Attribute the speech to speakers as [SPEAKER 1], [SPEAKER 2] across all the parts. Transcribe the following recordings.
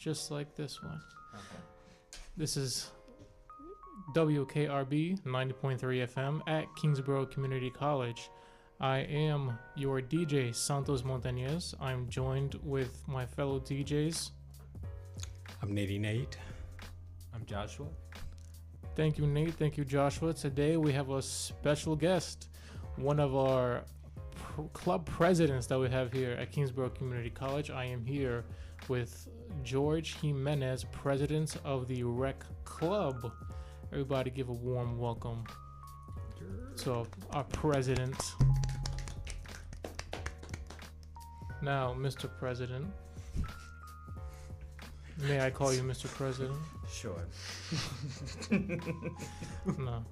[SPEAKER 1] just like this one.
[SPEAKER 2] Okay.
[SPEAKER 1] This is WKRB 90.3 FM at Kingsborough Community College. I am your DJ, Santos Montañez. I'm joined with my fellow DJs.
[SPEAKER 3] I'm Nate.
[SPEAKER 4] I'm Joshua.
[SPEAKER 1] Thank you, Nate. Thank you, Joshua. Today we have a special guest, one of our club presidents that we have here at Kingsborough Community College. I am here with George Jimenez, president of the Rec Club. Everybody give a warm welcome to our president. Now, Mr. President, may I call you Mr. President?
[SPEAKER 2] Sure.
[SPEAKER 1] No.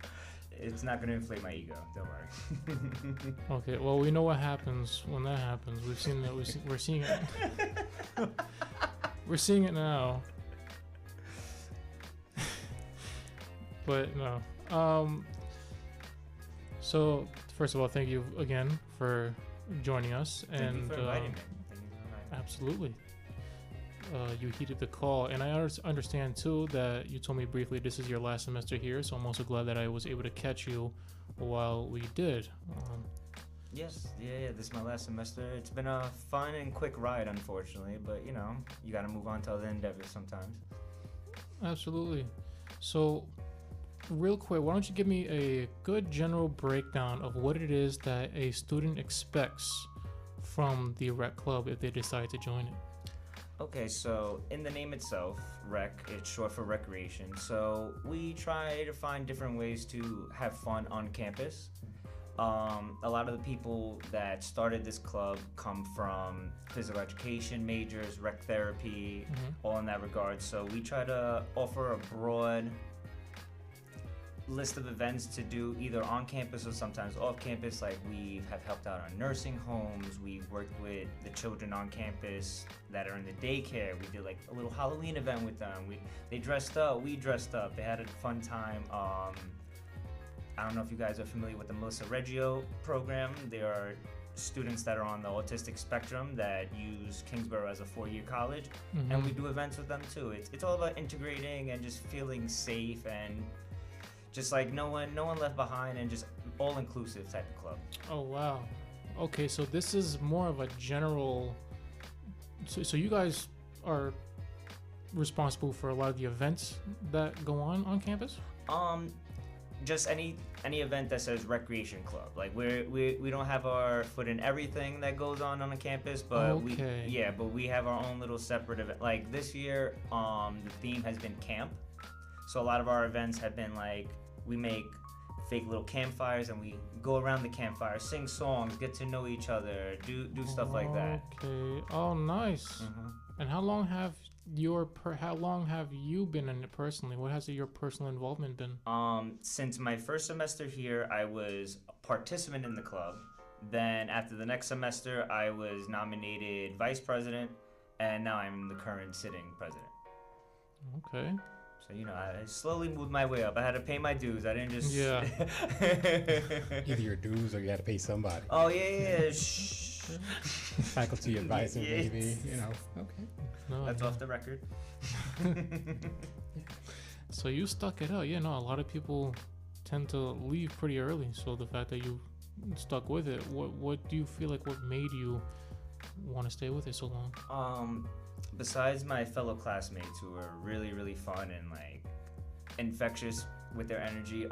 [SPEAKER 2] It's not going to inflate my ego. Don't worry.
[SPEAKER 1] Okay, well, we know what happens when that happens. We've seen that. We're seeing it. We're seeing it now. But no. So first of all, thank you again for joining us.
[SPEAKER 2] Thank you for inviting me.
[SPEAKER 1] Absolutely. You heeded the call, and I understand too that you told me briefly this is your last semester here, so I'm also glad that I was able to catch you while we did.
[SPEAKER 2] Yes, yeah, this is my last semester. It's been a fun and quick ride, unfortunately, but you know, you got to move on to other endeavors sometimes.
[SPEAKER 1] Absolutely. So, real quick, why don't you give me a good general breakdown of what it is that a student expects from the Rec Club if they decide to join it?
[SPEAKER 2] Okay, so in the name itself, rec, it's short for recreation. So we try to find different ways to have fun on campus. A lot of the people that started this club come from physical education majors, rec therapy, all in that regard. So we try to offer a broad list of events to do either on campus or sometimes off campus. Like we have helped out on nursing homes, we've worked with the children on campus that are in the daycare. We did like a little Halloween event with them. They dressed up, we dressed up, they had a fun time. I don't know if you guys are familiar with the Melissa Reggio program. There are students that are on the autistic spectrum that use Kingsborough as a 4-year college, and we do events with them too. It's all about integrating and just feeling safe and just like no one left behind, and just all-inclusive type of club.
[SPEAKER 1] Oh, wow. Okay, so this is more of a general... So you guys are responsible for a lot of the events that go on campus?
[SPEAKER 2] Just any event that says Recreation Club. Like we don't have our foot in everything that goes on a campus, but
[SPEAKER 1] okay.
[SPEAKER 2] but we have our own little separate event. Like this year, the theme has been camp. So a lot of our events have been like, we make fake little campfires and we go around the campfire, sing songs, get to know each other, do stuff like that.
[SPEAKER 1] Okay. Oh, nice. And how long have you been in it personally? What has your personal involvement been?
[SPEAKER 2] Since my first semester here, I was a participant in the club. Then after the next semester, I was nominated vice president, and now I'm the current sitting president.
[SPEAKER 1] Okay.
[SPEAKER 2] So, you know, I slowly moved my way up. I had to pay my dues. I didn't just...
[SPEAKER 1] Yeah.
[SPEAKER 3] Either your dues or you had to pay somebody.
[SPEAKER 2] Oh, yeah. Shh.
[SPEAKER 3] Faculty advisor, maybe, you know. Okay.
[SPEAKER 1] No,
[SPEAKER 2] That's off the record.
[SPEAKER 1] So you stuck it out. Yeah, no, a lot of people tend to leave pretty early. So the fact that you stuck with it, what do you feel like what made you want to stay with it so long?
[SPEAKER 2] Besides my fellow classmates who were really, really fun and like infectious with their energy,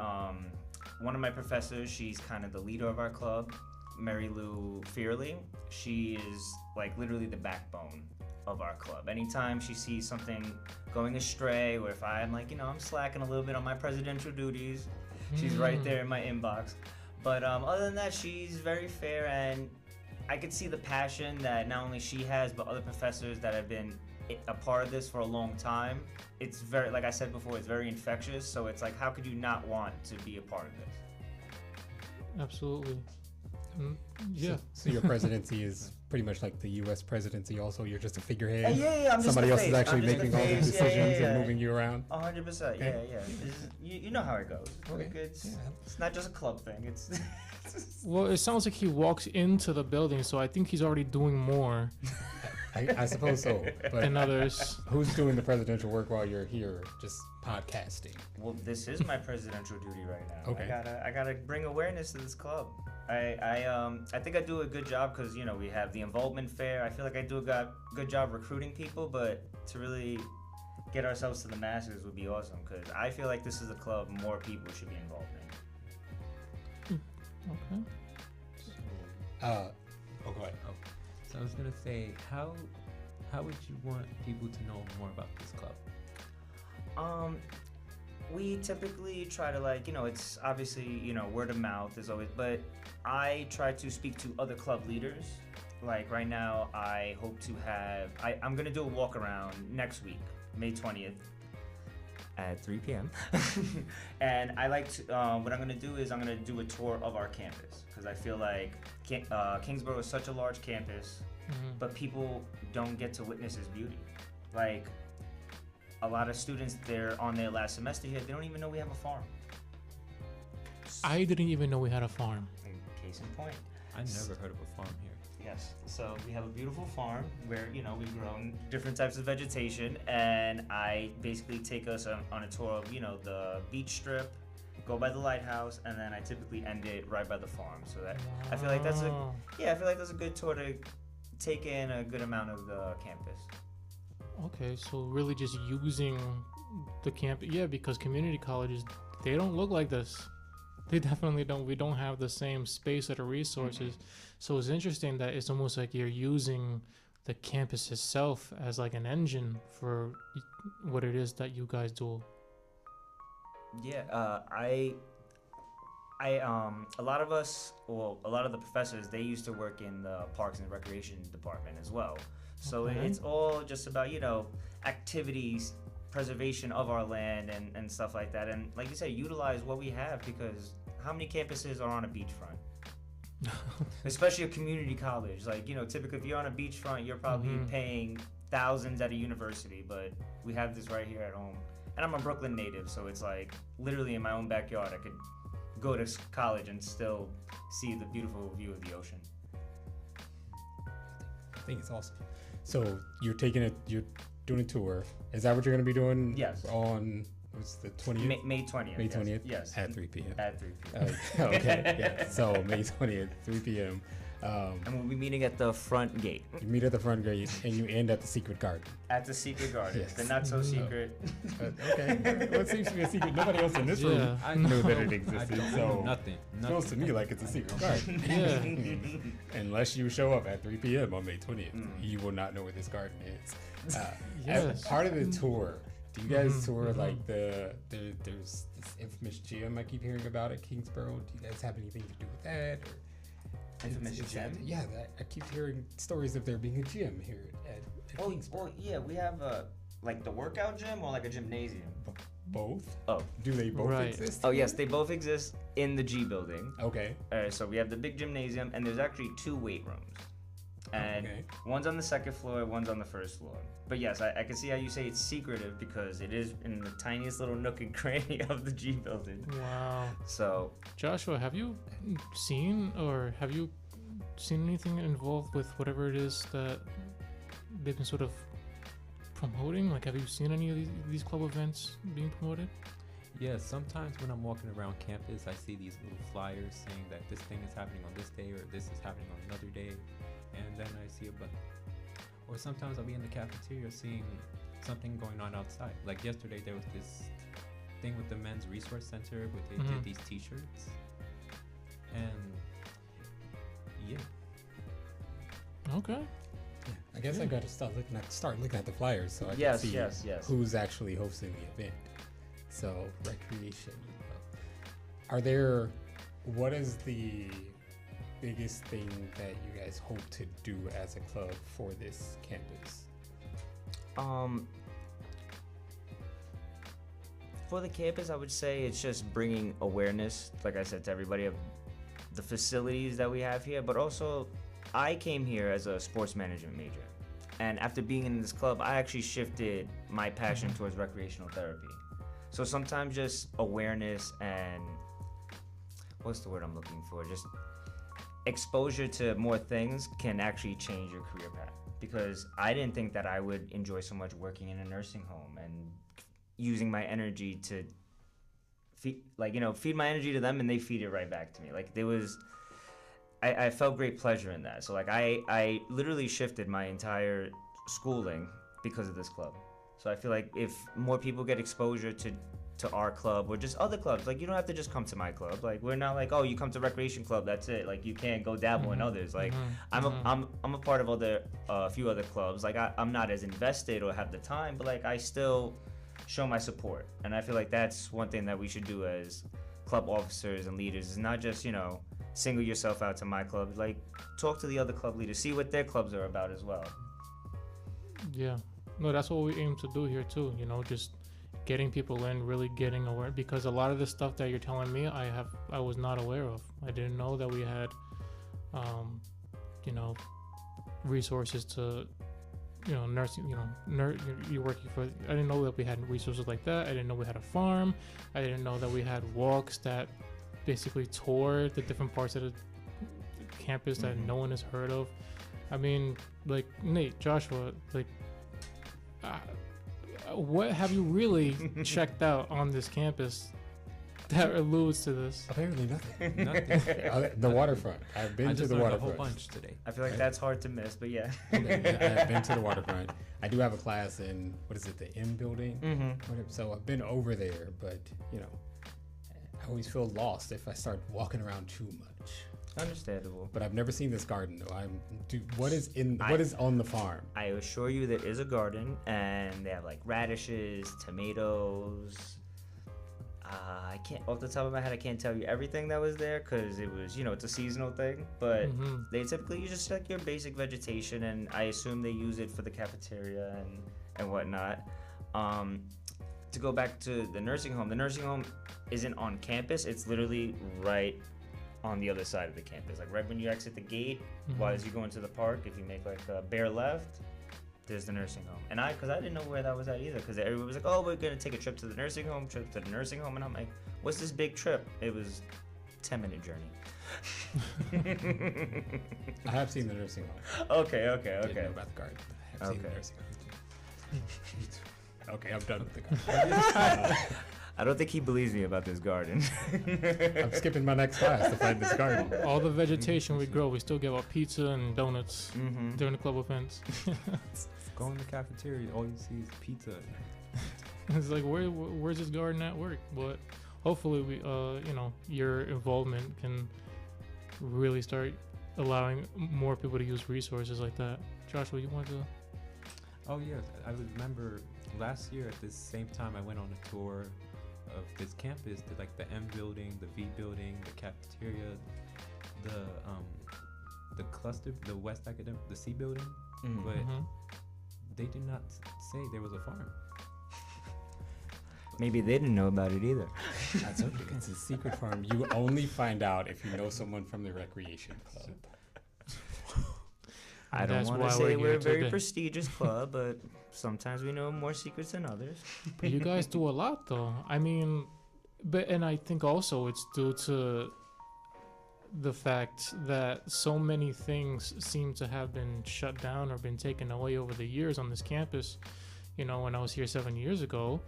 [SPEAKER 2] one of my professors, she's kind of the leader of our club, Mary Lou Fearley. She is like literally the backbone of our club. Anytime she sees something going astray, or if I'm like, you know, I'm slacking a little bit on my presidential duties, she's right there in my inbox. But other than that, she's very fair, and I could see the passion that not only she has, but other professors that have been a part of this for a long time. It's very, like I said before, it's very infectious. So it's like, how could you not want to be a part of this?
[SPEAKER 1] Absolutely. Yeah.
[SPEAKER 3] So your presidency is pretty much like the U.S. presidency. Also, you're just a figurehead.
[SPEAKER 2] Yeah. I'm
[SPEAKER 3] Somebody
[SPEAKER 2] just
[SPEAKER 3] else is actually making all the decisions and moving you around.
[SPEAKER 2] 100%. Yeah. You know how it goes.
[SPEAKER 3] Okay.
[SPEAKER 2] Like it's not just a club thing. It's
[SPEAKER 1] Well, it sounds like he walks into the building, so I think he's already doing more
[SPEAKER 3] I suppose so. But
[SPEAKER 1] and others.
[SPEAKER 3] who's doing the presidential work while you're here just podcasting?
[SPEAKER 2] Well, this is my presidential duty right now.
[SPEAKER 3] Okay.
[SPEAKER 2] I gotta bring awareness to this club. I think I do a good job because we have the involvement fair. I feel like I do a good job recruiting people, but to really get ourselves to the masses would be awesome because I feel like this is a club more people should be involved in.
[SPEAKER 1] Okay.
[SPEAKER 3] Go ahead.
[SPEAKER 4] Oh, so I was gonna say, how would you want people to know more about this club?
[SPEAKER 2] We typically try to it's obviously word of mouth is always, but I try to speak to other club leaders. Like right now, I hope to have I'm gonna do a walk around next week, May 20th. At 3 p.m. And I like to, what I'm going to do is I'm going to do a tour of our campus because I feel like Kingsborough is such a large campus, but people don't get to witness its beauty. Like a lot of students, they're on their last semester here, they don't even know we have a farm.
[SPEAKER 1] I didn't even know we had a farm.
[SPEAKER 2] Case in point.
[SPEAKER 4] I never heard of a farm here.
[SPEAKER 2] Yes, so we have a beautiful farm where we've grown different types of vegetation, and I basically take us on a tour of the beach strip, go by the lighthouse, and then I typically end it right by the farm. So that I feel like that's a good tour to take in a good amount of the campus.
[SPEAKER 1] Okay, so really just using the camp, because community colleges, they don't look like this. They definitely don't. We don't have the same space or the resources. So it's interesting that it's almost like you're using the campus itself as like an engine for what it is that you guys do.
[SPEAKER 2] Yeah, a lot of us, a lot of the professors, they used to work in the Parks and Recreation department as well. So
[SPEAKER 1] Okay.
[SPEAKER 2] it's all just about, activities, preservation of our land and stuff like that. And like you said, utilize what we have because how many campuses are on a beachfront? Especially a community college. Like, typically if you're on a beachfront, you're probably paying thousands at a university, but we have this right here at home. And I'm a Brooklyn native, so it's like literally in my own backyard, I could go to college and still see the beautiful view of the ocean.
[SPEAKER 3] I think it's awesome. So you're doing a tour. Is that what you're going to be doing?
[SPEAKER 2] Yes.
[SPEAKER 3] On what's the 20th?
[SPEAKER 2] May 20th.
[SPEAKER 3] May 20th?
[SPEAKER 2] Yes.
[SPEAKER 3] At 3 p.m.
[SPEAKER 2] At 3 p.m.
[SPEAKER 3] Okay, yeah. So May 20th, 3 p.m.
[SPEAKER 2] And we'll be meeting at the front gate.
[SPEAKER 3] You meet at the front gate and you end at the secret garden.
[SPEAKER 2] At the secret garden.
[SPEAKER 3] Yes.
[SPEAKER 2] The not so secret.
[SPEAKER 3] Okay. What seems to be a secret? Nobody else in this room
[SPEAKER 4] I
[SPEAKER 3] knew that it
[SPEAKER 4] I
[SPEAKER 3] existed.
[SPEAKER 4] don't
[SPEAKER 3] So
[SPEAKER 4] know nothing.
[SPEAKER 3] it feels to me like it's a secret garden.
[SPEAKER 1] Yeah.
[SPEAKER 3] Unless you show up at 3 p.m. on May 20th, you will not know where this garden is. As
[SPEAKER 1] Yes.
[SPEAKER 3] part of the tour, do you guys tour like there's this infamous gym I keep hearing about at Kingsborough? Do you guys have anything to do with that? Or
[SPEAKER 2] Infamous gym?
[SPEAKER 3] Yeah, I keep hearing stories of there being a gym here at Kingsborough.
[SPEAKER 2] Well, yeah, we have like the workout gym or like a gymnasium.
[SPEAKER 3] Both?
[SPEAKER 2] Oh.
[SPEAKER 3] Do they both
[SPEAKER 1] Right.
[SPEAKER 3] exist?
[SPEAKER 2] Oh yes, they both exist in the G building.
[SPEAKER 3] Okay.
[SPEAKER 2] So we have the big gymnasium, and there's actually 2 weight rooms, and
[SPEAKER 3] Okay.
[SPEAKER 2] one's on the second floor, one's on the first floor. But yes, I can see how you say it's secretive because it is in the tiniest little nook and cranny of the G building.
[SPEAKER 1] Wow.
[SPEAKER 2] So
[SPEAKER 1] Joshua, have you seen anything involved with whatever it is that they've been sort of promoting? Like, have you seen any of these club events being promoted?
[SPEAKER 4] Yeah, sometimes when I'm walking around campus, I see these little flyers saying that this thing is happening on this day or this is happening on another day, and then I see a button. Or sometimes I'll be in the cafeteria seeing something going on outside. Like yesterday, there was this thing with the Men's Resource Center where they did these T-shirts, and yeah.
[SPEAKER 1] Okay.
[SPEAKER 3] Yeah, I guess I got to start looking at the flyers so I can
[SPEAKER 2] yes,
[SPEAKER 3] see
[SPEAKER 2] yes.
[SPEAKER 3] who's actually hosting the event. So recreation. What is the biggest thing that you guys hope to do as a club for this campus?
[SPEAKER 2] For the campus, I would say it's just bringing awareness, like I said, to everybody of the facilities that we have here, but also I came here as a sports management major. And after being in this club, I actually shifted my passion towards recreational therapy. So sometimes just awareness and what's the word I'm looking for? Just exposure to more things can actually change your career path. because I didn't think that I would enjoy so much working in a nursing home and using my energy to feed my energy to them, and they feed it right back to me. Like, there was, I felt great pleasure in that. So like I literally shifted my entire schooling because of this club. So I feel like if more people get exposure to our club or just other clubs, like, you don't have to just come to my club. Like, we're not like, oh, you come to Recreation Club, that's it. Like, you can't go dabble in others. Like, I'm a part of a few other clubs. Like, I'm not as invested or have the time, but like, I still show my support. And I feel like that's one thing that we should do as club officers and leaders, is not just, single yourself out to my club. Like, talk to the other club leaders, see what their clubs are about as well.
[SPEAKER 1] Yeah. No, that's what we aim to do here too. Just getting people in, really getting aware, because a lot of the stuff that you're telling me, I was not aware of. I didn't know that we had, resources to, nursing, you're working for, I didn't know that we had resources like that. I didn't know we had a farm. I didn't know that we had walks that basically tour the different parts of the campus that no one has heard of. I mean, like, Nate, Joshua, like, what have you really checked out on this campus that alludes to this?
[SPEAKER 3] Apparently nothing. The waterfront. I've been to the waterfront.
[SPEAKER 4] A whole bunch today.
[SPEAKER 2] I feel like that's hard to miss, but yeah.
[SPEAKER 3] I've been to the waterfront. I do have a class in, the M building? So I've been over there, but, I always feel lost if I start walking around too much.
[SPEAKER 2] Understandable.
[SPEAKER 3] But I've never seen this garden though. What is on the farm?
[SPEAKER 2] I assure you there is a garden, and they have like radishes, tomatoes. I can't, off the top of my head, I can't tell you everything that was there because it was, it's a seasonal thing. But they typically use just like your basic vegetation, and I assume they use it for the cafeteria and whatnot. To go back to the nursing home isn't on campus. It's literally right on the other side of the campus. Like, right when you exit the gate, while as you go into the park, if you make like a bare left, there's the nursing home. And because I didn't know where that was at either, because everybody was like, oh, we're gonna take a trip to the nursing home, and I'm like, what's this big trip? It was a 10-minute journey.
[SPEAKER 3] I have seen the nursing home.
[SPEAKER 2] Okay.
[SPEAKER 3] Didn't know about the garden. I have seen the nursing home. Okay, I'm done with the garden.
[SPEAKER 2] I don't think he believes me about this garden.
[SPEAKER 3] I'm skipping my next class to find this garden.
[SPEAKER 1] All the vegetation we grow, we still give out pizza and donuts during the club events.
[SPEAKER 4] Go in the cafeteria, all you see is pizza.
[SPEAKER 1] It's like, where's this garden at work? But hopefully we, your involvement can really start allowing more people to use resources like that. Joshua, you want to?
[SPEAKER 4] Oh yes, I remember last year at this same time I went on a tour of this campus, like the M building, the V building, the cafeteria, the cluster, the West Academic, the C building, but they did not say there was a farm.
[SPEAKER 2] Maybe they didn't know about it either.
[SPEAKER 3] That's okay. It's a secret farm. You only find out if you know someone from the recreation club.
[SPEAKER 2] I don't want to say we're a very prestigious club, but sometimes we know more secrets than others.
[SPEAKER 1] But you guys do a lot, though. I mean, and I think also it's due to the fact that so many things seem to have been shut down or been taken away over the years on this campus. When I was here 7 years ago,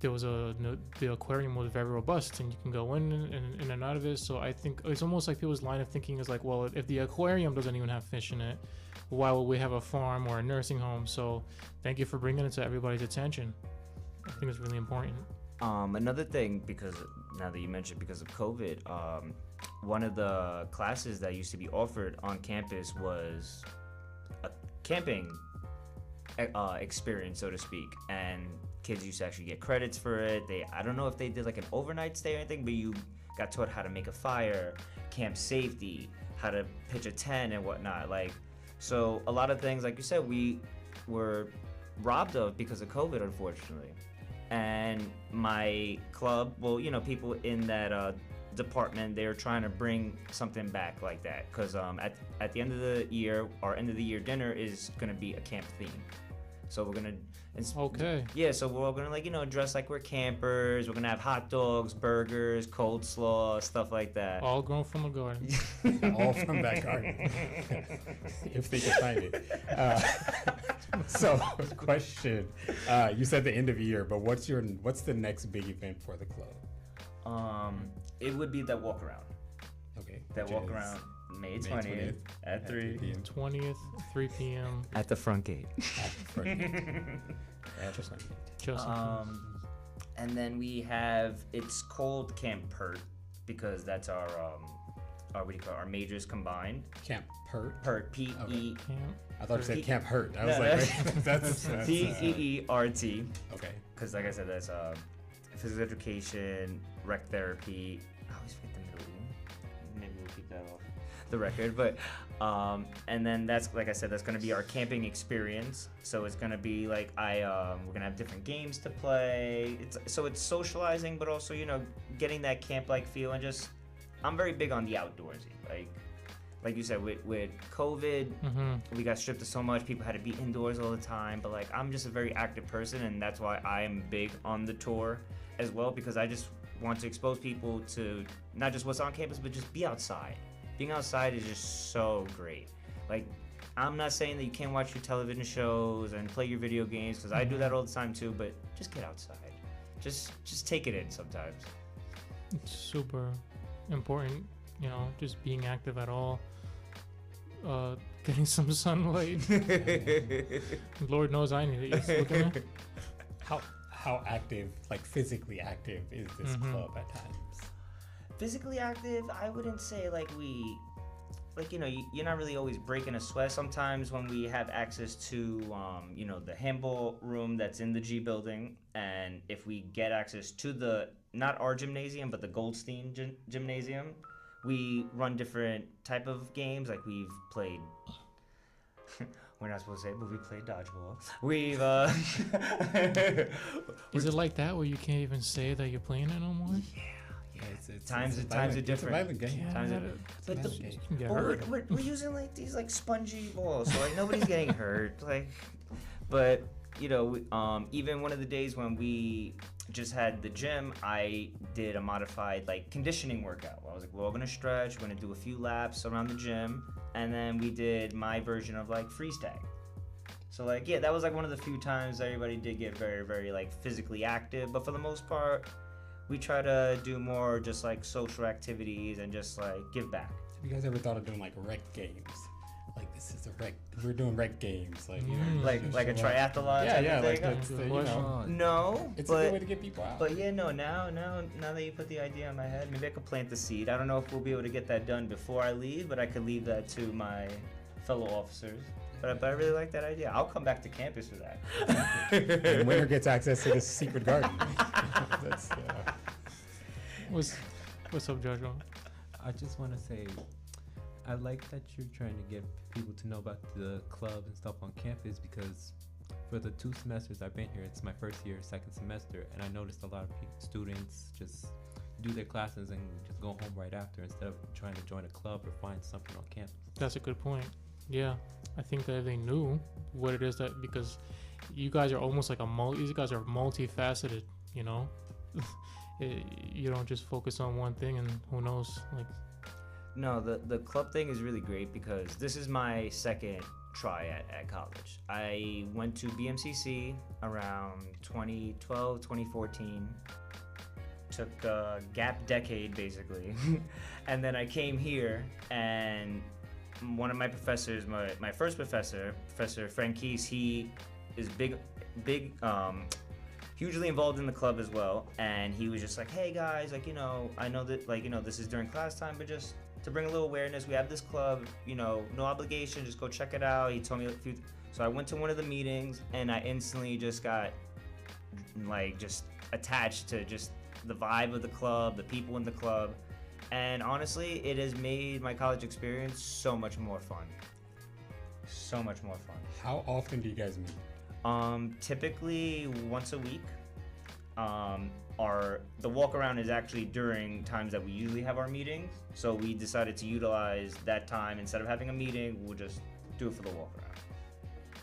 [SPEAKER 1] there was the aquarium was very robust, and you can go in and out of it. So I think it's almost like people's line of thinking is like, well, if the aquarium doesn't even have fish in it, why would we have a farm or a nursing home? So thank you for bringing it to everybody's attention. I think it's really important.
[SPEAKER 2] Another thing, because now that you mentioned, because of COVID, one of the classes that used to be offered on campus was a camping experience, so to speak, and kids used to actually get credits for it. I don't know if they did like an overnight stay or anything, but you got taught how to make a fire, camp safety, how to pitch a tent and whatnot. Like, so a lot of things, like you said, we were robbed of because of COVID, unfortunately. And my club, people in that department, they're trying to bring something back like that, because at the end of the year, our end of the year dinner is going to be a camp theme. So we're gonna,
[SPEAKER 1] Okay.
[SPEAKER 2] yeah. So we're all gonna like dress like we're campers. We're gonna have hot dogs, burgers, coleslaw, stuff like that.
[SPEAKER 1] All grown from a garden.
[SPEAKER 3] All from that garden, if they can find it. So, question: you said the end of the year, but what's the next big event for the club?
[SPEAKER 2] It would be that walk around.
[SPEAKER 3] Okay.
[SPEAKER 2] That
[SPEAKER 3] which
[SPEAKER 2] walk
[SPEAKER 3] is
[SPEAKER 2] around May
[SPEAKER 3] May
[SPEAKER 2] 20th at 3
[SPEAKER 3] p.m.
[SPEAKER 1] 20th, 3 p.m.
[SPEAKER 2] at the front gate.
[SPEAKER 3] At the front gate. At the front gate.
[SPEAKER 1] Just in case.
[SPEAKER 2] And then we have, it's called Camp Pert because that's our what do you call it? Our majors combined.
[SPEAKER 3] Camp Pert.
[SPEAKER 2] Pert, P-E.
[SPEAKER 1] Camp.
[SPEAKER 3] I thought you said
[SPEAKER 2] P-
[SPEAKER 3] Camp Hurt. I was
[SPEAKER 2] No,
[SPEAKER 3] like,
[SPEAKER 2] that's-
[SPEAKER 3] wait, that's
[SPEAKER 2] P-E-E-R-T.
[SPEAKER 3] okay.
[SPEAKER 2] Because like I said, that's physical education, rec therapy. I always forget the middle E. Maybe we'll keep that off the record. But and then that's, like I said, that's gonna be our camping experience. So it's gonna be like we're gonna have different games to play. It's socializing, but also getting that camp-like feel, and just I'm very big on the outdoorsy. Like you said, with COVID, we got stripped of so much. People had to be indoors all the time. But like, I'm just a very active person, and that's why I am big on the tour as well, because I just want to expose people to not just what's on campus, but just be outside. Being outside is just so great. Like, I'm not saying that you can't watch your television shows and play your video games, because I do that all the time too. But just get outside. Just take it in sometimes.
[SPEAKER 1] It's super important, just being active at all. Getting some sunlight. Lord knows I need it. You look at me.
[SPEAKER 3] How active, like physically active, is this club at times?
[SPEAKER 2] Physically active, I wouldn't say you're not really always breaking a sweat. Sometimes when we have access to the handball room that's in the G building, and if we get access to not our gymnasium but the Goldstein gymnasium, we run different type of games. Like we've played we're not supposed to say it, but we played dodgeball. We've
[SPEAKER 1] Is it like that where you can't even say that you're playing it no more?
[SPEAKER 2] Yeah,
[SPEAKER 3] It's
[SPEAKER 2] times
[SPEAKER 3] a
[SPEAKER 2] are
[SPEAKER 3] violent-
[SPEAKER 2] different.
[SPEAKER 3] It's a violent game.
[SPEAKER 1] Yeah,
[SPEAKER 2] Times are-
[SPEAKER 3] It's a
[SPEAKER 2] but
[SPEAKER 3] violent game.
[SPEAKER 1] you can get
[SPEAKER 2] But
[SPEAKER 1] hurt.
[SPEAKER 2] we're using like these like spongy balls, so like nobody's getting hurt. But even one of the days when we just had the gym, I did a modified like conditioning workout. I was like, we're all gonna stretch, we're gonna do a few laps around the gym, and then we did my version of like freeze tag. So that was like one of the few times everybody did get very, very like physically active. But for the most part, we try to do more just like social activities and just like give back.
[SPEAKER 3] Have you guys ever thought of doing like rec games? Like this is a rec. We're doing rec games. Like
[SPEAKER 2] Like a triathlon.
[SPEAKER 3] Yeah,
[SPEAKER 2] type
[SPEAKER 3] yeah.
[SPEAKER 2] of
[SPEAKER 3] Like
[SPEAKER 2] thing.
[SPEAKER 3] that's
[SPEAKER 2] No,
[SPEAKER 3] it's a good way to get people out.
[SPEAKER 2] But yeah, no. Now that you put the idea in my head, maybe I could plant the seed. I don't know if we'll be able to get that done before I leave, but I could leave that to my fellow officers. But I really like that idea. I'll come back to campus for that.
[SPEAKER 3] And winner gets access to the secret garden. That's,
[SPEAKER 1] What's up, Joshua?
[SPEAKER 4] I just want to say, I like that you're trying to get people to know about the club and stuff on campus, because for the 2 semesters I've been here, it's my first year, second semester, and I noticed a lot of students just do their classes and just go home right after instead of trying to join a club or find something on campus.
[SPEAKER 1] That's a good point. Yeah, I think that if they knew what it is that, because you guys are almost like these guys are multifaceted, you don't just focus on one thing and who knows, like.
[SPEAKER 2] No, the club thing is really great because this is my second try at college. I went to BMCC around 2012, 2014. Took a gap decade basically. And then I came here, and one of my professors, my first professor, Professor Franquise, he is hugely involved in the club as well, and he was just like, hey guys, I know that this is during class time, but just to bring a little awareness, we have this club, no obligation, just go check it out. He told me a few so I went to one of the meetings, and I instantly just got just attached to just the vibe of the club, the people in the club. And honestly, it has made my college experience so much more fun. So much more fun.
[SPEAKER 3] how often do you guys meet?
[SPEAKER 2] Typically once a week. The walk around is actually during times that we usually have our meetings. So we decided to utilize that time. Instead of having a meeting, we'll just do it for the walk around.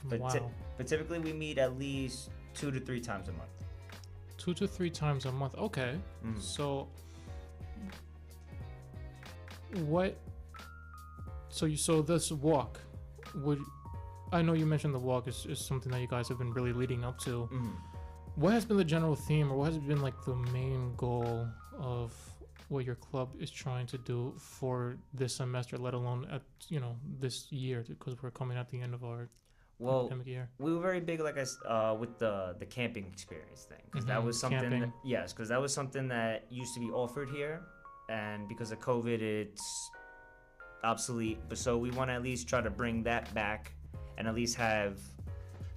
[SPEAKER 2] But
[SPEAKER 1] Wow.
[SPEAKER 2] But typically we meet at least 2 to 3 times a month.
[SPEAKER 1] 2 to 3 times a month. Okay.
[SPEAKER 2] Mhm.
[SPEAKER 1] So what? So this walk would. I know you mentioned the walk is something that you guys have been really leading up to.
[SPEAKER 2] Mhm.
[SPEAKER 1] What has been the general theme, or what has been like the main goal of what your club is trying to do for this semester, let alone at this year, because we're coming at the end of our
[SPEAKER 2] Well,
[SPEAKER 1] academic year.
[SPEAKER 2] we were very big, like with the camping experience thing, because that
[SPEAKER 1] Mhm,
[SPEAKER 2] was something.
[SPEAKER 1] camping.
[SPEAKER 2] Yes, because that was something that used to be offered here, and because of COVID, it's obsolete. But so we want to at least try to bring that back, and at least have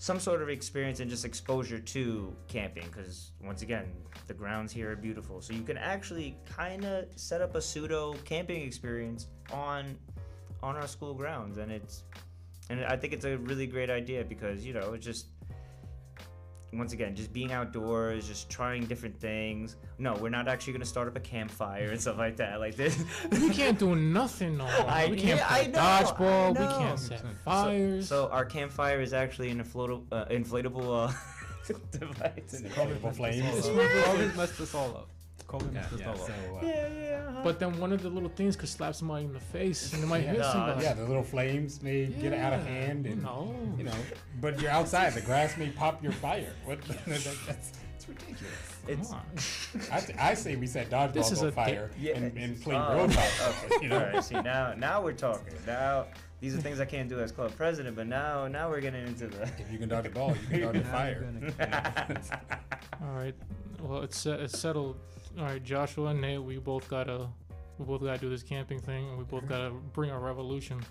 [SPEAKER 2] some sort of experience and just exposure to camping. Because once again, the grounds here are beautiful, so you can actually kind of set up a pseudo camping experience on our school grounds, and I think it's a really great idea because it's just, once again, just being outdoors, just trying different things. No, we're not actually gonna start up a campfire and stuff like that. Like this,
[SPEAKER 1] We can't do nothing no more. We can't play dodgeball. We can't set fires.
[SPEAKER 2] So our campfire is actually an inflatable device.
[SPEAKER 3] Inflatable flames.
[SPEAKER 4] COVID messed us all up. COVID messed us all up.
[SPEAKER 2] Yeah.
[SPEAKER 1] But then one of the little things could slap somebody in the face and it might hit
[SPEAKER 2] Yeah.
[SPEAKER 1] somebody.
[SPEAKER 3] Yeah, the little flames may get out of hand, and
[SPEAKER 1] No.
[SPEAKER 3] but you're outside. The grass may pop your fire. What? It's ridiculous.
[SPEAKER 1] Come
[SPEAKER 2] It's
[SPEAKER 1] on.
[SPEAKER 3] I say we set dodgeball
[SPEAKER 1] This is
[SPEAKER 3] on
[SPEAKER 1] a
[SPEAKER 3] fire
[SPEAKER 2] Yeah.
[SPEAKER 3] and play
[SPEAKER 2] Oh,
[SPEAKER 3] roadhouse.
[SPEAKER 2] okay. All right. See, now we're talking. Now these are things I can't do as club president, but now we're getting into the.
[SPEAKER 3] If you can dodge a ball, you can dodge a
[SPEAKER 4] Now
[SPEAKER 3] fire.
[SPEAKER 4] you're gonna-
[SPEAKER 1] All right. Well, it's settled. All right, Joshua and Nate, we both gotta do this camping thing, and we both gotta bring a revolution.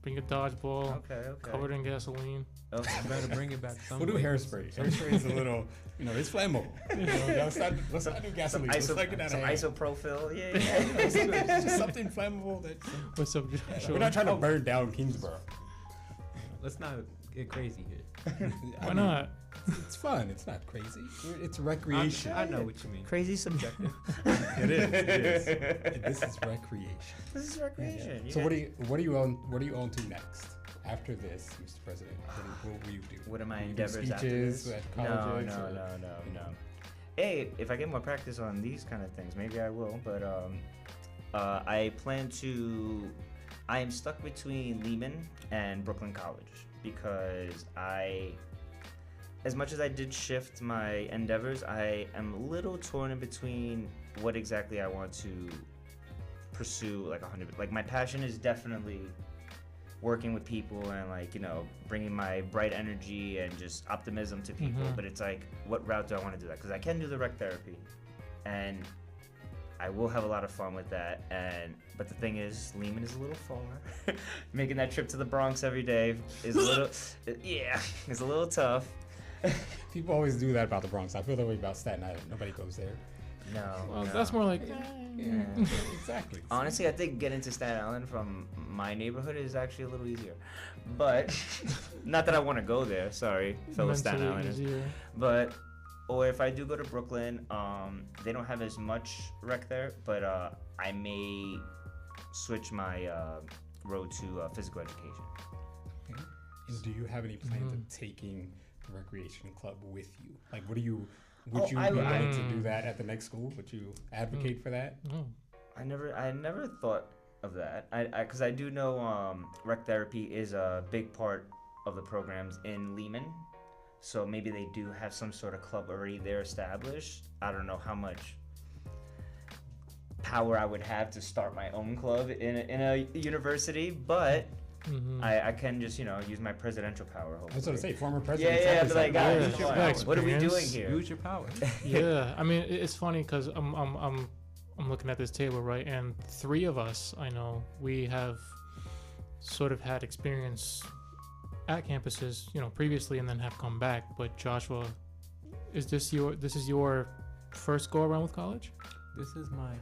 [SPEAKER 1] Bring a dodgeball
[SPEAKER 2] Okay.
[SPEAKER 1] covered in gasoline.
[SPEAKER 2] Okay.
[SPEAKER 4] You better bring it back some
[SPEAKER 3] We'll do
[SPEAKER 4] way.
[SPEAKER 3] hairspray. Hairspray is a little, it's flammable. Let's not do gasoline. Let's not get out
[SPEAKER 2] Some
[SPEAKER 3] of hand.
[SPEAKER 2] isopropyl. Yeah.
[SPEAKER 3] It's just something flammable that
[SPEAKER 1] What's up, Joshua?
[SPEAKER 3] we're not trying to burn down Kingsborough.
[SPEAKER 4] Let's not get crazy here.
[SPEAKER 1] Why not?
[SPEAKER 3] It's fun. It's not crazy. It's recreation.
[SPEAKER 4] I know what you mean.
[SPEAKER 2] Crazy subjective.
[SPEAKER 3] It is. This is recreation.
[SPEAKER 2] This is recreation.
[SPEAKER 3] So what do you own to next after this, Mr. President? What will you do?
[SPEAKER 2] What are my
[SPEAKER 3] Will you do
[SPEAKER 2] endeavors after
[SPEAKER 3] speeches
[SPEAKER 2] this?
[SPEAKER 3] at
[SPEAKER 2] No.
[SPEAKER 3] colleges? or-
[SPEAKER 2] Hey, if I get more practice on these kind of things, maybe I will. But I plan to. I am stuck between Lehman and Brooklyn College because as much as I did shift my endeavors, I am a little torn in between what exactly I want to pursue. Like my passion is definitely working with people and bringing my bright energy and just optimism to people.
[SPEAKER 1] Mhm.
[SPEAKER 2] But it's like, what route do I want to do that? Because I can do the rec therapy, and I will have a lot of fun with that. But the thing is, Lehman is a little far. Making that trip to the Bronx every day is a little, it's a little tough.
[SPEAKER 3] People always do that about the Bronx. I feel that way about Staten Island. Nobody goes there.
[SPEAKER 2] No,
[SPEAKER 1] Well,
[SPEAKER 2] no.
[SPEAKER 1] that's more like.
[SPEAKER 2] Yeah.
[SPEAKER 3] Exactly.
[SPEAKER 2] Honestly, I think getting to Staten Island from my neighborhood is actually a little easier. But not that I want to go there. Sorry, fellow Staten
[SPEAKER 1] mentally
[SPEAKER 2] Islanders.
[SPEAKER 1] easier.
[SPEAKER 2] But or if I do go to Brooklyn, they don't have as much rec there. But I may switch my road to physical education.
[SPEAKER 3] Okay. And do you have any plans
[SPEAKER 1] Mhm.
[SPEAKER 3] of taking the recreation club with you? Like, would you
[SPEAKER 2] Oh,
[SPEAKER 3] be
[SPEAKER 2] I-
[SPEAKER 3] willing to
[SPEAKER 1] Mm.
[SPEAKER 3] do that at the next school? Would you advocate for that?
[SPEAKER 1] Oh.
[SPEAKER 2] I never thought of that. Because I do know rec therapy is a big part of the programs in Lehman. So maybe they do have some sort of club already there established. I don't know how much power I would have to start my own club in a university, but
[SPEAKER 1] Mhm.
[SPEAKER 2] I can just use my presidential power.
[SPEAKER 3] I
[SPEAKER 2] Hopefully.
[SPEAKER 3] was going to say, former president.
[SPEAKER 2] Yeah,
[SPEAKER 3] Santos
[SPEAKER 2] but like,
[SPEAKER 3] had-
[SPEAKER 2] guys,
[SPEAKER 1] Yeah,
[SPEAKER 2] come
[SPEAKER 1] yeah,
[SPEAKER 2] on.
[SPEAKER 1] yeah,
[SPEAKER 2] What are we doing
[SPEAKER 1] experience.
[SPEAKER 2] here?
[SPEAKER 4] Use your power.
[SPEAKER 1] Yeah, I mean it's funny because I'm looking at this table, right, and 3 of us I know we have sort of had experience at campuses previously and then have come back. But Joshua, this is your first go around with college?
[SPEAKER 4] This is my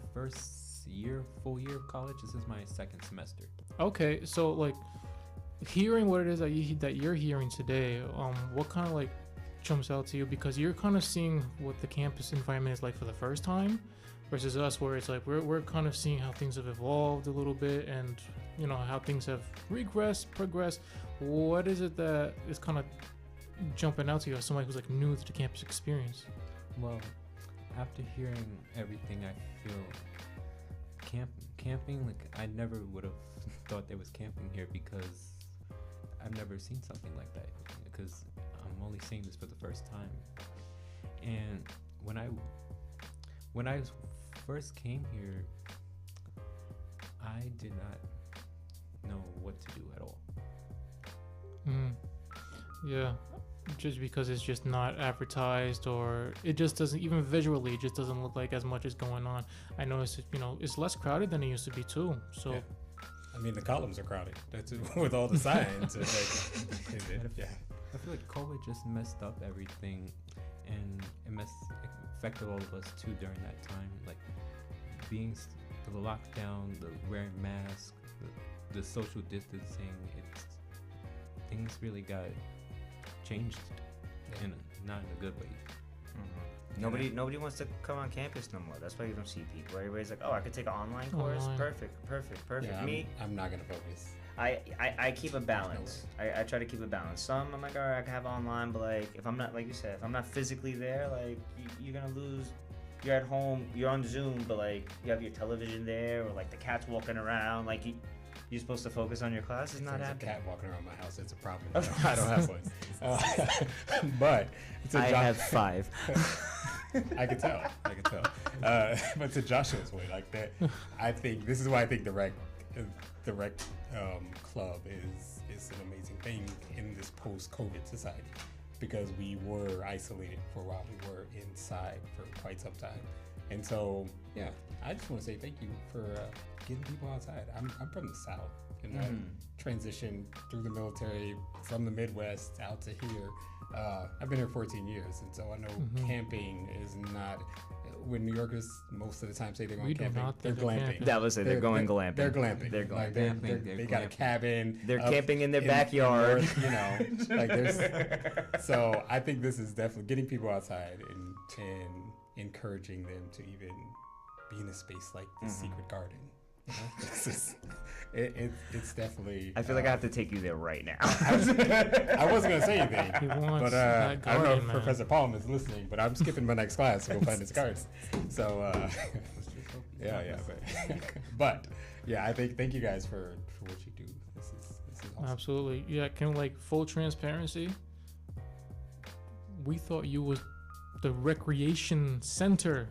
[SPEAKER 4] full year of college. This is my second semester.
[SPEAKER 1] Okay, so like hearing what it is that you're hearing today, what kind of jumps out to you, because you're kind of seeing what the campus environment is like for the first time versus us, where it's like we're kind of seeing how things have evolved a little bit and how things have progressed. What is it that is kind of jumping out to you as somebody who's like new to the campus experience?
[SPEAKER 4] Well, after hearing everything, I feel camping, like I never would have thought there was camping here because I've never seen something like that, because I'm only seeing this for the first time. And when I first came here, I did not know what to do at all.
[SPEAKER 1] Yeah, just because it's just not advertised, or it just doesn't, even visually, it just doesn't look like as much is going on. I know it's, it's less crowded than it used to be too. So,
[SPEAKER 3] Yeah. I mean, the columns are crowded. That's with all the signs. It's like, yeah.
[SPEAKER 4] I feel like COVID just messed up everything, and it affected all of us too during that time. Like the lockdown, the wearing masks, the social distancing. Things really got changed, in not in a good way.
[SPEAKER 2] Nobody wants to come on campus no more. That's why you don't see people. Everybody's like, oh, I could take an online course.
[SPEAKER 1] Online.
[SPEAKER 2] Perfect.
[SPEAKER 3] Yeah, I'm not gonna focus.
[SPEAKER 2] I keep a balance. I try to keep a balance. Some I'm like, all right, I can have online, but like if I'm not, like you said, if I'm not physically there, like you're gonna lose. You're at home, you're on Zoom, but like you have your television there, or like the cat's walking around, like you're supposed to focus on your class. It's not
[SPEAKER 3] There's
[SPEAKER 2] happening.
[SPEAKER 3] a cat walking around my house. It's a problem. No, I don't have one. But
[SPEAKER 2] I have 5.
[SPEAKER 3] I can tell. But to Joshua's way, like that, I think this is why I think the rec club is an amazing thing in this post-COVID society, because we were isolated for a while. We were inside for quite some time, and so yeah, I just want to say thank you for getting people outside. I'm from the South, and I transitioned through the military from the Midwest out to here. I've been here 14 years, and so I know camping is not. When New Yorkers most of the time say they're going camping, they're glamping.
[SPEAKER 2] That was it. They're going glamping.
[SPEAKER 3] They're glamping.
[SPEAKER 2] They're
[SPEAKER 3] Like
[SPEAKER 2] glamping.
[SPEAKER 3] they got a cabin.
[SPEAKER 2] They're camping in their backyard.
[SPEAKER 3] Like there's. So I think this is definitely getting people outside and encouraging them to even be in a space like the secret garden. This is, it's definitely.
[SPEAKER 2] I feel like I have to take you there right now.
[SPEAKER 3] I wasn't gonna say anything,
[SPEAKER 1] He wants
[SPEAKER 3] but
[SPEAKER 1] that
[SPEAKER 3] I don't know if
[SPEAKER 1] garden, man.
[SPEAKER 3] Professor Palm is listening, but I'm skipping my next class to go find this garden. So yeah, but yeah, I think thank you guys for what you do. This is awesome.
[SPEAKER 1] Absolutely. Yeah, full transparency. We thought you was the recreation center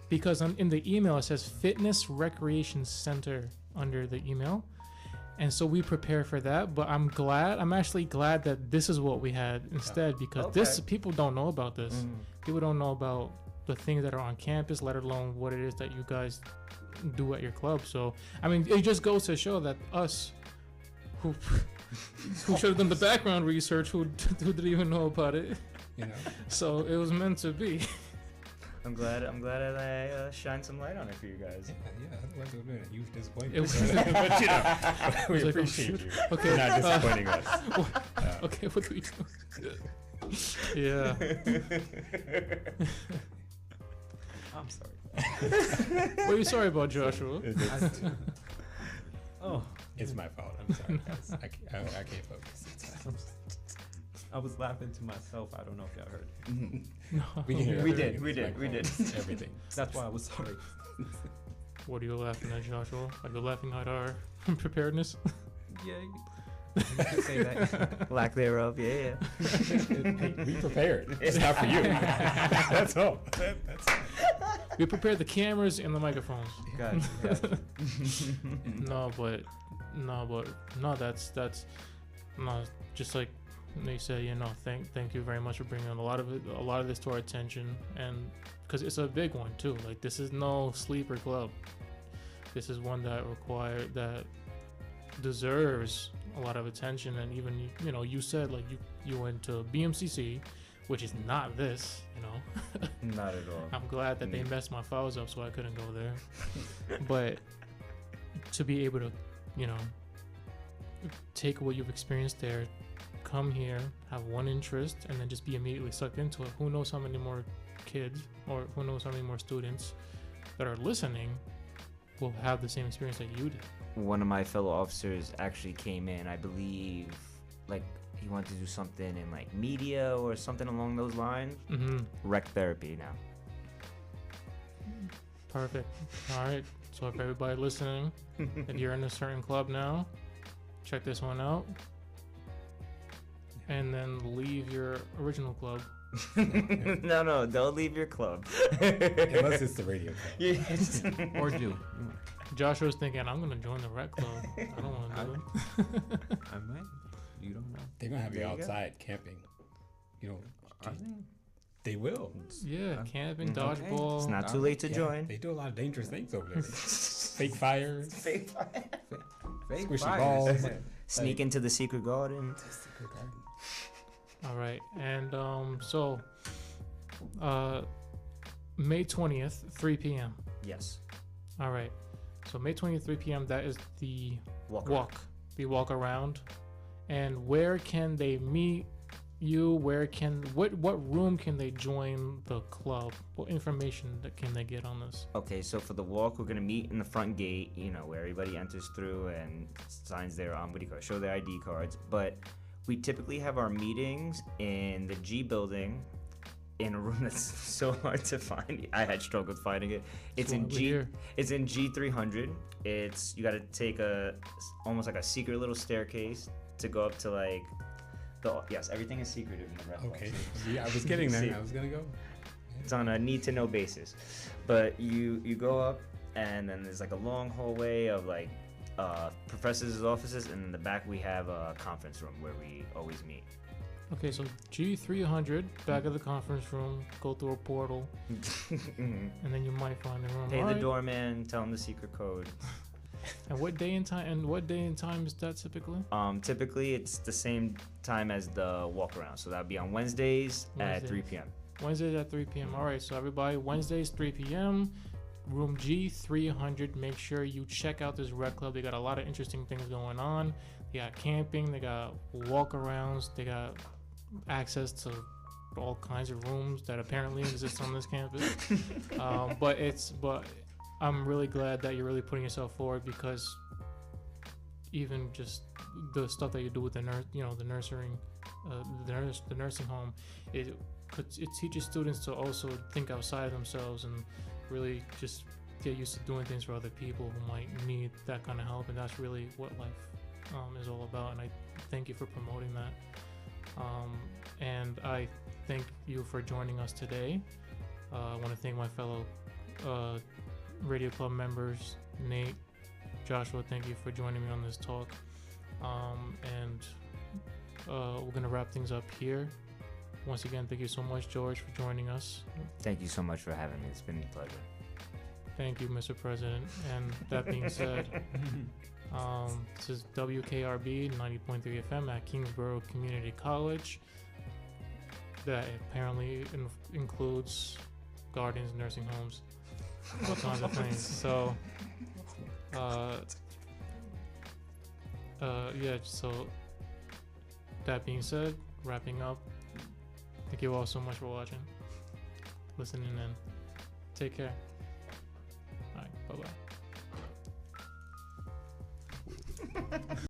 [SPEAKER 1] because in the email it says Fitness Recreation Center under the email, and so we prepare for that. But I'm actually glad that this is what we had instead, because this people don't know about this. People don't know about the things that are on campus, let alone what it is that you guys do at your club. So I mean, it just goes to show that us who should have done the background research, who didn't even know about it. So it was meant to be.
[SPEAKER 2] I'm glad I shined some light on it for you guys.
[SPEAKER 3] Yeah. Otherwise, it would have been a huge disappointment.
[SPEAKER 1] It was
[SPEAKER 3] But we
[SPEAKER 1] like,
[SPEAKER 3] appreciate you.
[SPEAKER 1] Okay,
[SPEAKER 3] You're not disappointing us.
[SPEAKER 1] Okay, what do we do? Yeah.
[SPEAKER 4] I'm sorry.
[SPEAKER 1] What are you sorry about, Joshua?
[SPEAKER 3] It's my fault. I'm sorry, guys. I can't focus.
[SPEAKER 4] I was laughing to myself. I don't know if y'all heard.
[SPEAKER 1] No.
[SPEAKER 3] We can hear
[SPEAKER 2] We
[SPEAKER 3] everything.
[SPEAKER 2] did.
[SPEAKER 3] Everything.
[SPEAKER 4] That's why I was sorry.
[SPEAKER 1] What are you laughing at, Joshua? Are you laughing at our preparedness?
[SPEAKER 4] Yeah, you can say that.
[SPEAKER 2] Lack thereof. Yeah.
[SPEAKER 3] We prepared. It's not for you. That's all. That's all.
[SPEAKER 1] We prepared the cameras and the microphones.
[SPEAKER 4] Gotcha.
[SPEAKER 1] That's just like they said, thank you very much for bringing a lot of this to our attention, and because it's a big one too. Like, this is no sleeper club. This is one that deserves a lot of attention. And even you said like you went to BMCC, which is not this,
[SPEAKER 2] Not at all.
[SPEAKER 1] I'm glad that they messed my files up so I couldn't go there. But to be able to, take what you've experienced there, come here, have one interest, and then just be immediately sucked into it. Who knows how many more kids, or who knows how many more students that are listening will have the same experience that you did.
[SPEAKER 2] One of my fellow officers actually came in, I believe, like he wanted to do something in like media or something along those lines.
[SPEAKER 1] Mm-hmm.
[SPEAKER 2] Rec therapy now.
[SPEAKER 1] Perfect. All right. So if everybody listening, if you're in a certain club now, check this one out, and then leave your original club.
[SPEAKER 2] No, don't leave your club.
[SPEAKER 3] Unless it's the radio club.
[SPEAKER 2] Yes.
[SPEAKER 4] Or do.
[SPEAKER 1] Joshua's thinking, I'm gonna join the rec club. I don't want to do it.
[SPEAKER 4] I might. You don't know.
[SPEAKER 3] They're gonna have you
[SPEAKER 2] There you go.
[SPEAKER 3] outside camping. You know,
[SPEAKER 4] I think
[SPEAKER 3] they will.
[SPEAKER 1] Yeah, camping,
[SPEAKER 2] Okay.
[SPEAKER 1] dodgeball.
[SPEAKER 2] It's not too late to
[SPEAKER 3] Yeah,
[SPEAKER 2] join.
[SPEAKER 3] They do a lot of dangerous things over there. Fake fires,
[SPEAKER 2] Fake fire.
[SPEAKER 4] fake
[SPEAKER 3] squishy
[SPEAKER 4] fires.
[SPEAKER 3] balls.
[SPEAKER 2] Sneak into the secret garden.
[SPEAKER 1] All right, and so May 20th, 3 p.m.
[SPEAKER 2] Yes.
[SPEAKER 1] All right, so May 20th, 3 p.m. That is the the walk around. And where can they meet you? What room can they join the club? What information can they get on this?
[SPEAKER 2] Okay, so for the walk, we're gonna meet in the front gate, where everybody enters through and signs their show their ID cards. But we typically have our meetings in the G building, in a room that's so hard to find. I had struggled finding it. It's in It's in G300. You got to take almost like a secret little staircase to go up to like yes, everything is secretive in the rec.
[SPEAKER 3] Okay. Yeah, I was getting there. I was gonna go.
[SPEAKER 2] It's on a need to know basis, but you go up, and then there's like a long hallway of like professors' offices, and in the back we have a conference room where we always meet.
[SPEAKER 1] Okay, so G300, back of the conference room, go through a portal, and then you might find the room.
[SPEAKER 2] Pay
[SPEAKER 1] All
[SPEAKER 2] the
[SPEAKER 1] right.
[SPEAKER 2] doorman, tell him the secret code.
[SPEAKER 1] And what day and time? And what day and time is that typically?
[SPEAKER 2] Typically it's the same time as the walk around, so that would be on Wednesdays at 3 p.m.
[SPEAKER 1] Wednesdays at 3 p.m. All right, so everybody, Wednesdays 3 p.m. Room G300. Make sure you check out this rec club. They got a lot of interesting things going on. They got camping. They got walk-arounds. They got access to all kinds of rooms that apparently exist on this campus. But I'm really glad that you're really putting yourself forward, because even just the stuff that you do with the nursing home, it teaches students to also think outside themselves and really just get used to doing things for other people who might need that kind of help. And that's really what life is all about. And I thank you for promoting that. And I thank you for joining us today. I want to thank my fellow Radio Club members, Nate, Joshua. Thank you for joining me on this talk. We're gonna wrap things up here. Once again, thank you so much, George, for joining us.
[SPEAKER 2] Thank you so much for having me. It's been a pleasure.
[SPEAKER 1] Thank you, Mr. President. And that being said, this is WKRB 90.3 FM at Kingsborough Community College. That apparently includes gardens, nursing homes, all kinds of things. So, so that being said, wrapping up, thank you all so much for watching, listening in. Take care. All right, bye-bye.